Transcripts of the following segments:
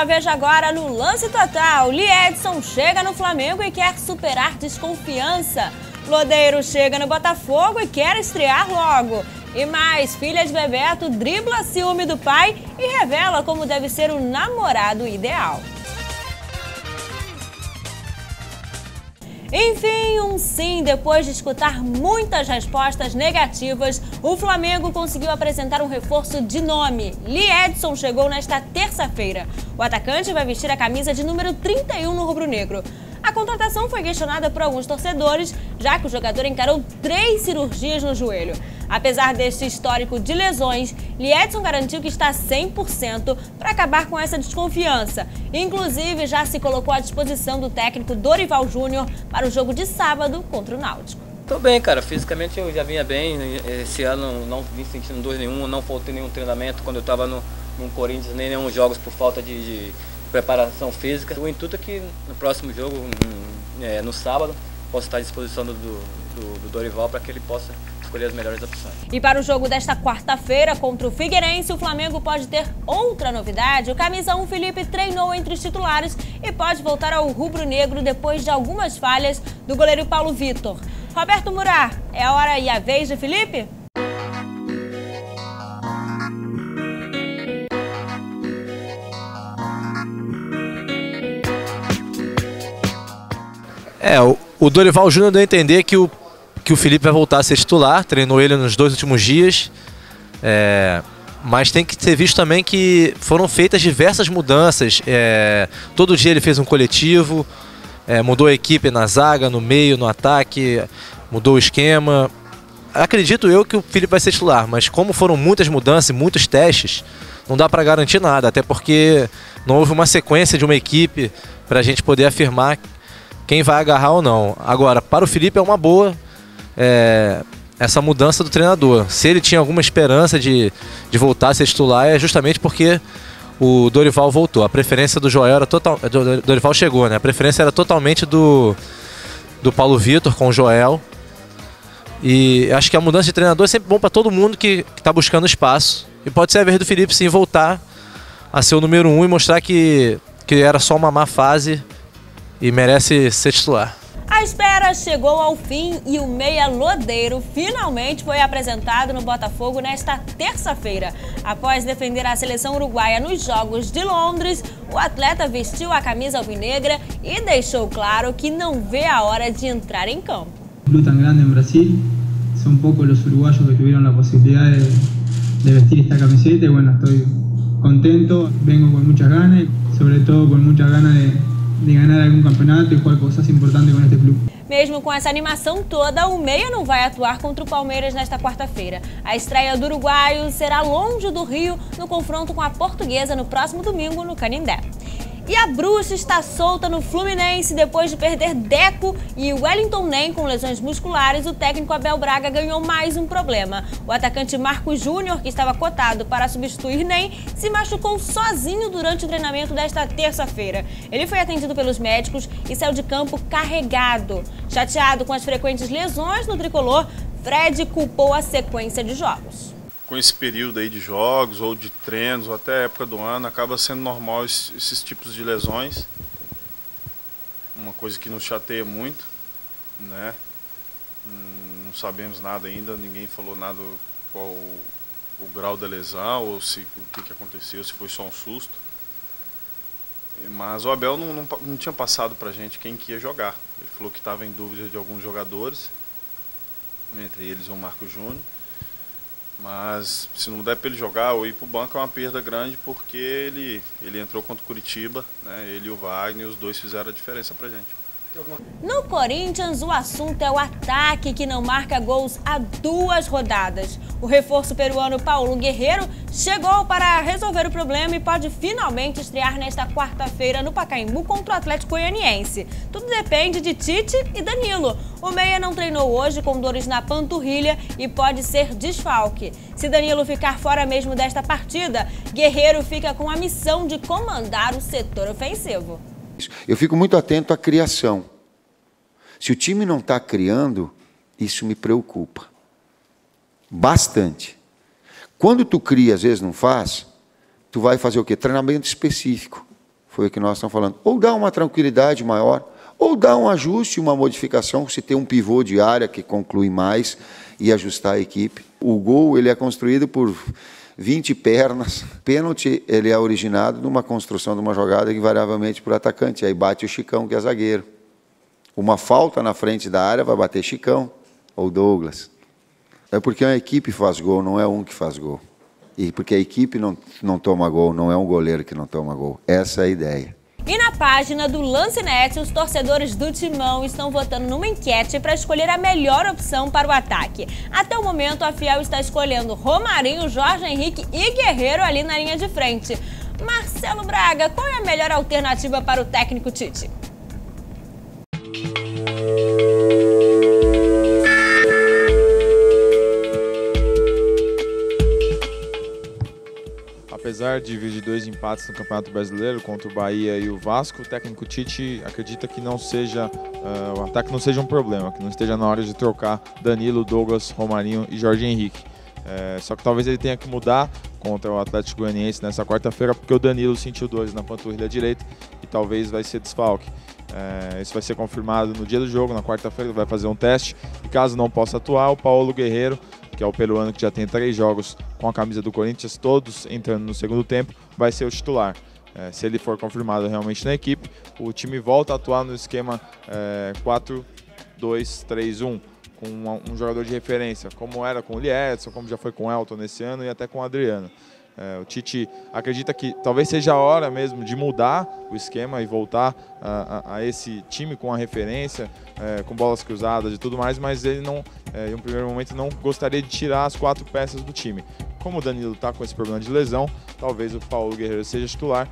veja agora no Lance Total. Lee Edson chega no Flamengo e quer superar desconfiança. Lodeiro chega no Botafogo e quer estrear logo. E mais, filha de Bebeto dribla ciúme do pai e revela como deve ser o namorado ideal. Enfim, um sim, depois de escutar muitas respostas negativas, o Flamengo conseguiu apresentar um reforço de nome. Lee Edson chegou nesta terça-feira. O atacante vai vestir a camisa de número 31 no rubro-negro. A contratação foi questionada por alguns torcedores, já que o jogador encarou 3 cirurgias no joelho. Apesar deste histórico de lesões, Lee Edson garantiu que está 100% para acabar com essa desconfiança. Inclusive, já se colocou à disposição do técnico Dorival Júnior para o jogo de sábado contra o Náutico. Tô bem, cara. Fisicamente eu já vinha bem. Esse ano não vim sentindo dor nenhuma, não faltei nenhum treinamento quando eu estava no Corinthians, nem nenhum jogos por falta de preparação física. O intuito é que no próximo jogo, no sábado, possa estar à disposição do Dorival para que ele possa escolher as melhores opções. E para o jogo desta quarta-feira contra o Figueirense, o Flamengo pode ter outra novidade. O camisa 1 Felipe treinou entre os titulares e pode voltar ao rubro-negro depois de algumas falhas do goleiro Paulo Vitor. Roberto Murat, é a hora e a vez de Felipe? O Dorival Júnior deu a entender que o Felipe vai voltar a ser titular, treinou ele nos 2 últimos dias, mas tem que ser visto também que foram feitas diversas mudanças. Todo dia ele fez um coletivo, mudou a equipe na zaga, no meio, no ataque, mudou o esquema. Acredito eu que o Felipe vai ser titular, mas como foram muitas mudanças e muitos testes, não dá para garantir nada, até porque não houve uma sequência de uma equipe para a gente poder afirmar quem vai agarrar ou não. Agora, para o Felipe é uma boa essa mudança do treinador. Se ele tinha alguma esperança de voltar a ser titular, é justamente porque o Dorival voltou. A preferência do Joel era total. Dorival chegou, né? A preferência era totalmente do Paulo Vitor com o Joel. E acho que a mudança de treinador é sempre bom para todo mundo que está buscando espaço. E pode ser a vez do Felipe sim voltar a ser o número 1 e mostrar que era só uma má fase e merece ser titular. A espera chegou ao fim e o meia Lodeiro finalmente foi apresentado no Botafogo nesta terça-feira. Após defender a seleção uruguaia nos Jogos de Londres, o atleta vestiu a camisa alvinegra e deixou claro que não vê a hora de entrar em campo. Um clube tão grande em Brasil, são poucos os uruguaios que tiveram a possibilidade de vestir esta camiseta e bueno, estou contento, vengo com muitas ganas, sobretudo com muitas ganas de ganhar algum campeonato e jugar coisas importantes com este clube. Mesmo com essa animação toda, o meia não vai atuar contra o Palmeiras nesta quarta-feira. A estreia do uruguaio será longe do Rio, no confronto com a Portuguesa no próximo domingo no Canindé. E a bruxa está solta no Fluminense depois de perder Deco e Wellington Nem com lesões musculares. O técnico Abel Braga ganhou mais um problema. O atacante Marcos Júnior, que estava cotado para substituir Nem, se machucou sozinho durante o treinamento desta terça-feira. Ele foi atendido pelos médicos e saiu de campo carregado. Chateado com as frequentes lesões no tricolor, Fred culpou a sequência de jogos. Com esse período aí de jogos ou de treinos ou até a época do ano, acaba sendo normal esses tipos de lesões. Uma coisa que nos chateia muito, né? Não sabemos nada ainda, ninguém falou nada qual o grau da lesão ou o que aconteceu, se foi só um susto. Mas o Abel não tinha passado pra gente quem que ia jogar. Ele falou que estava em dúvida de alguns jogadores, entre eles o Marcos Júnior. Mas se não der para ele jogar ou ir para o banco é uma perda grande, porque ele entrou contra o Curitiba, né? Ele e o Wagner, os dois fizeram a diferença para a gente. No Corinthians, o assunto é o ataque, que não marca gols há 2 rodadas. O reforço peruano Paulo Guerreiro chegou para resolver o problema e pode finalmente estrear nesta quarta-feira no Pacaembu contra o Atlético Goianiense. Tudo depende de Tite e Danilo. O meia não treinou hoje com dores na panturrilha e pode ser desfalque. Se Danilo ficar fora mesmo desta partida, Guerreiro fica com a missão de comandar o setor ofensivo. Eu fico muito atento à criação. Se o time não está criando, isso me preocupa. Bastante. Quando tu cria, às vezes não faz, tu vai fazer o quê? Treinamento específico. Foi o que nós estamos falando. Ou dá uma tranquilidade maior, ou dá um ajuste, uma modificação, se tem um pivô de área que conclui mais e ajustar a equipe. O gol ele é construído por 20 pernas. Pênalti ele é originado numa construção de uma jogada invariavelmente por atacante. Aí bate o Chicão, que é zagueiro. Uma falta na frente da área vai bater Chicão ou Douglas. É porque a equipe faz gol, não é um que faz gol. E porque a equipe não toma gol, não é um goleiro que não toma gol. Essa é a ideia. E na página do Lancenet, os torcedores do Timão estão votando numa enquete para escolher a melhor opção para o ataque. Até o momento, a Fiel está escolhendo Romarinho, Jorge Henrique e Guerreiro ali na linha de frente. Marcelo Braga, qual é a melhor alternativa para o técnico Tite? Apesar de vir de 2 empates no Campeonato Brasileiro contra o Bahia e o Vasco, o técnico Tite acredita que não seja, o ataque não seja um problema, que não esteja na hora de trocar Danilo, Douglas, Romarinho e Jorge Henrique. Só que talvez ele tenha que mudar contra o Atlético Goianiense nessa quarta-feira, porque o Danilo sentiu dores na panturrilha direita e talvez vai ser desfalque. Isso vai ser confirmado no dia do jogo, na quarta-feira ele vai fazer um teste e caso não possa atuar, o Paulo Guerreiro, que é o peruano que já tem 3 jogos com a camisa do Corinthians, todos entrando no segundo tempo, vai ser o titular. Se ele for confirmado realmente na equipe, o time volta a atuar no esquema 4-2-3-1, com um jogador de referência, como era com o Liedson, como já foi com o Elton nesse ano e até com o Adriano. O Tite acredita que talvez seja a hora mesmo de mudar o esquema e voltar a esse time com a referência, com bolas cruzadas e tudo mais, mas ele não, em um primeiro momento, não gostaria de tirar as 4 peças do time. Como o Danilo está com esse problema de lesão, talvez o Paulo Guerreiro seja titular,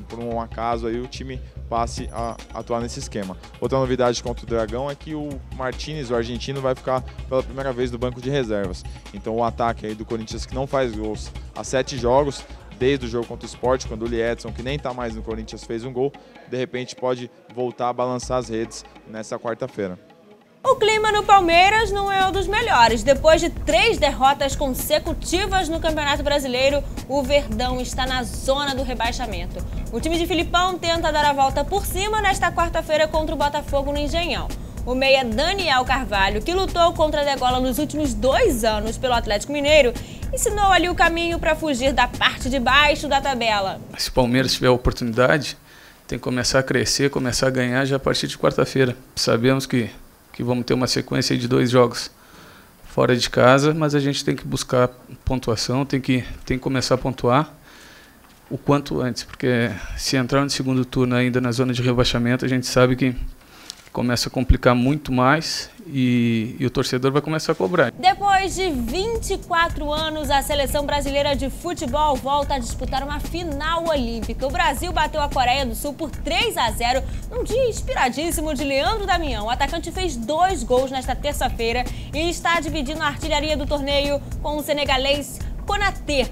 por um acaso aí o time passe a atuar nesse esquema. Outra novidade contra o Dragão é que o Martínez, o argentino, vai ficar pela primeira vez no banco de reservas. Então o ataque aí do Corinthians, que não faz gols há 7 jogos, desde o jogo contra o Sport, quando o Liedson, que nem está mais no Corinthians, fez um gol, de repente pode voltar a balançar as redes nessa quarta-feira. O clima no Palmeiras não é um dos melhores. Depois de 3 derrotas consecutivas no Campeonato Brasileiro, o Verdão está na zona do rebaixamento. O time de Filipão tenta dar a volta por cima nesta quarta-feira contra o Botafogo no Engenhão. O meia Daniel Carvalho, que lutou contra a degola nos últimos 2 anos pelo Atlético Mineiro, ensinou ali o caminho para fugir da parte de baixo da tabela. Se o Palmeiras tiver a oportunidade, tem que começar a crescer, começar a ganhar já a partir de quarta-feira. Sabemos que vamos ter uma sequência de 2 jogos fora de casa, mas a gente tem que buscar pontuação, tem que começar a pontuar o quanto antes, porque se entrar no segundo turno ainda na zona de rebaixamento, a gente sabe que começa a complicar muito mais e o torcedor vai começar a cobrar. Depois de 24 anos, a seleção brasileira de futebol volta a disputar uma final olímpica. O Brasil bateu a Coreia do Sul por 3-0 num dia inspiradíssimo de Leandro Damião. O atacante fez 2 gols nesta terça-feira e está dividindo a artilharia do torneio com o senegalês Konaté.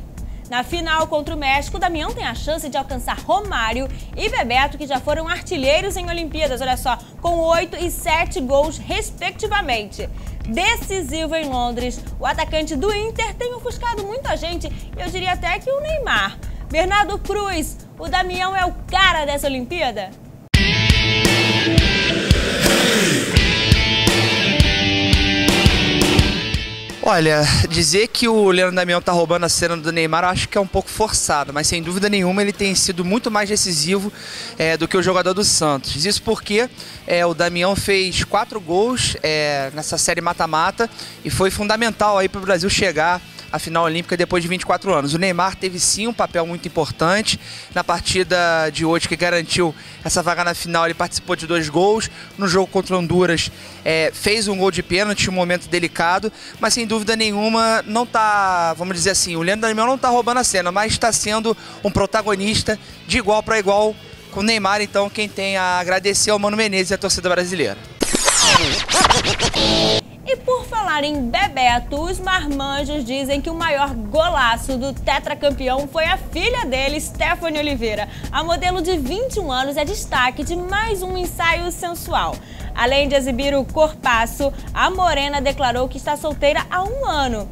Na final contra o México, Damião tem a chance de alcançar Romário e Bebeto, que já foram artilheiros em Olimpíadas, olha só, com 8 e 7 gols, respectivamente. Decisivo em Londres, o atacante do Inter tem ofuscado muita gente, eu diria até que o Neymar. Bernardo Cruz, o Damião é o cara dessa Olimpíada? Olha, dizer que o Leandro Damião tá roubando a cena do Neymar eu acho que é um pouco forçado, mas sem dúvida nenhuma ele tem sido muito mais decisivo do que o jogador do Santos. Isso porque o Damião fez 4 gols nessa série mata-mata e foi fundamental aí para o Brasil chegar à final olímpica depois de 24 anos. O Neymar teve sim um papel muito importante na partida de hoje que garantiu essa vaga na final. Ele participou de 2 gols. No jogo contra Honduras fez um gol de pênalti, um momento delicado, mas sem dúvida nenhuma não tá, vamos dizer assim, o Leandro Damião não tá roubando a cena, mas está sendo um protagonista de igual para igual com o Neymar. Então quem tem a agradecer ao Mano Menezes e a torcida brasileira. E por falar em Bebeto, os marmanjos dizem que o maior golaço do tetracampeão foi a filha dele, Stephanie Oliveira. A modelo de 21 anos é destaque de mais um ensaio sensual. Além de exibir o corpaço, a morena declarou que está solteira há 1 ano.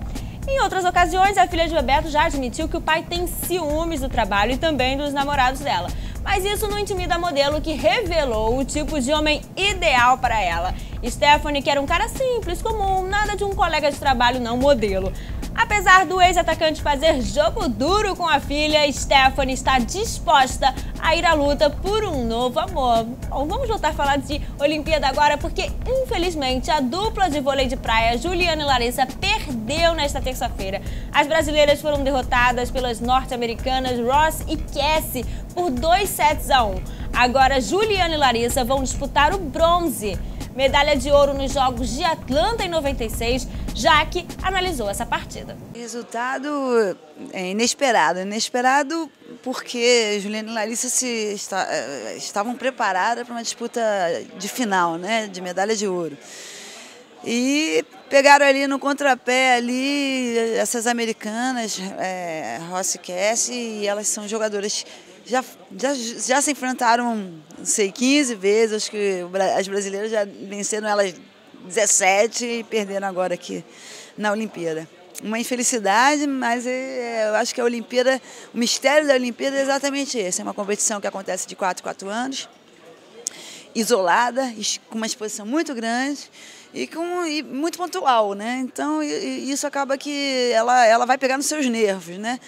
Em outras ocasiões, a filha de Bebeto já admitiu que o pai tem ciúmes do trabalho e também dos namorados dela. Mas isso não intimida a modelo, que revelou o tipo de homem ideal para ela. Stephanie quer um cara simples, comum, nada de um colega de trabalho não modelo. Apesar do ex-atacante fazer jogo duro com a filha, Stephanie está disposta a ir à luta por um novo amor. Bom, vamos voltar a falar de Olimpíada agora, porque infelizmente a dupla de vôlei de praia Juliana e Larissa perdeu nesta terça-feira. As brasileiras foram derrotadas pelas norte-americanas Ross e Cassie por 2-1. Agora Juliana e Larissa vão disputar o bronze. Medalha de ouro nos Jogos de Atlanta em 96, Jaque analisou essa partida. Resultado inesperado. Inesperado porque Juliana e Larissa estavam preparadas para uma disputa de final, né, de medalha de ouro. E pegaram ali no contrapé ali essas americanas, Ross e Cassie, e elas são jogadoras já se enfrentaram, não sei, 15 vezes, acho que as brasileiras já venceram elas 17 e perderam agora aqui na Olimpíada. Uma infelicidade, mas eu acho que a Olimpíada, o mistério da Olimpíada é exatamente esse, é uma competição que acontece de 4 em 4 anos, isolada, com uma exposição muito grande e muito pontual, né? Então isso acaba que ela vai pegar nos seus nervos, né?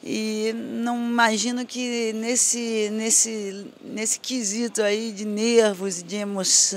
E não imagino que nesse quesito aí de nervos e de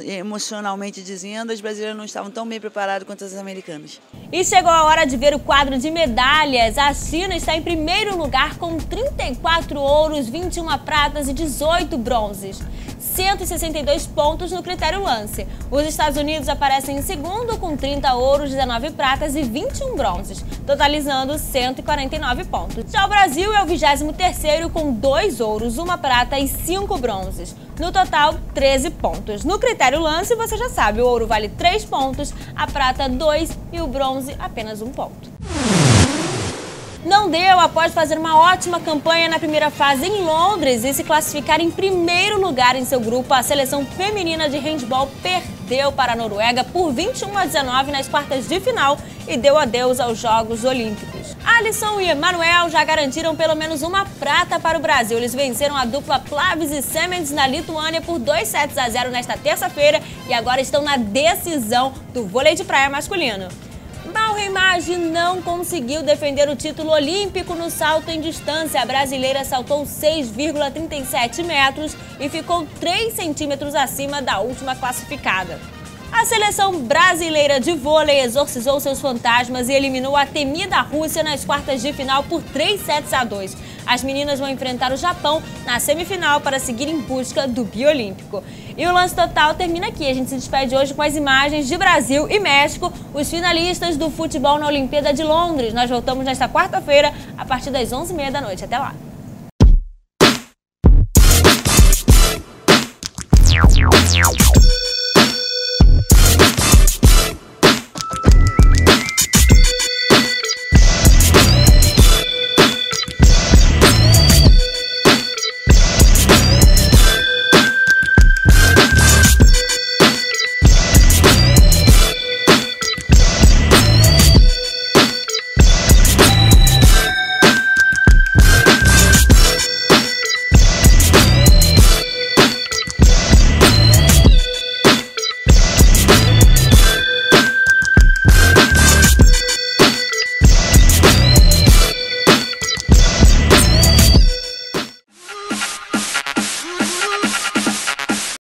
emocionalmente dizendo, as brasileiras não estavam tão bem preparadas quanto as americanas. E chegou a hora de ver o quadro de medalhas. A China está em primeiro lugar com 34 ouros, 21 pratas e 18 bronzes. 162 pontos no critério lance. Os Estados Unidos aparecem em segundo com 30 ouros, 19 pratas e 21 bronzes, totalizando 149 pontos. Já o Brasil é o 23º com 2 ouros, 1 prata e 5 bronzes. No total, 13 pontos. No critério lance, você já sabe, o ouro vale 3 pontos, a prata 2 e o bronze apenas 1 ponto. Não deu após fazer uma ótima campanha na primeira fase em Londres e se classificar em primeiro lugar em seu grupo. A seleção feminina de handebol perdeu para a Noruega por 21-19 nas quartas de final e deu adeus aos Jogos Olímpicos. Alisson e Emanuel já garantiram pelo menos 1 prata para o Brasil. Eles venceram a dupla Plavis e Semens na Lituânia por 2-0 nesta terça-feira e agora estão na decisão do vôlei de praia masculino. Malheimage não conseguiu defender o título olímpico no salto em distância. A brasileira saltou 6,37 metros e ficou 3 centímetros acima da última classificada. A seleção brasileira de vôlei exorcizou seus fantasmas e eliminou a temida Rússia nas quartas de final por 3-2. As meninas vão enfrentar o Japão na semifinal para seguir em busca do biolímpico. E o Lance Total termina aqui. A gente se despede hoje com as imagens de Brasil e México, os finalistas do futebol na Olimpíada de Londres. Nós voltamos nesta quarta-feira, a partir das 11h30 da noite. Até lá!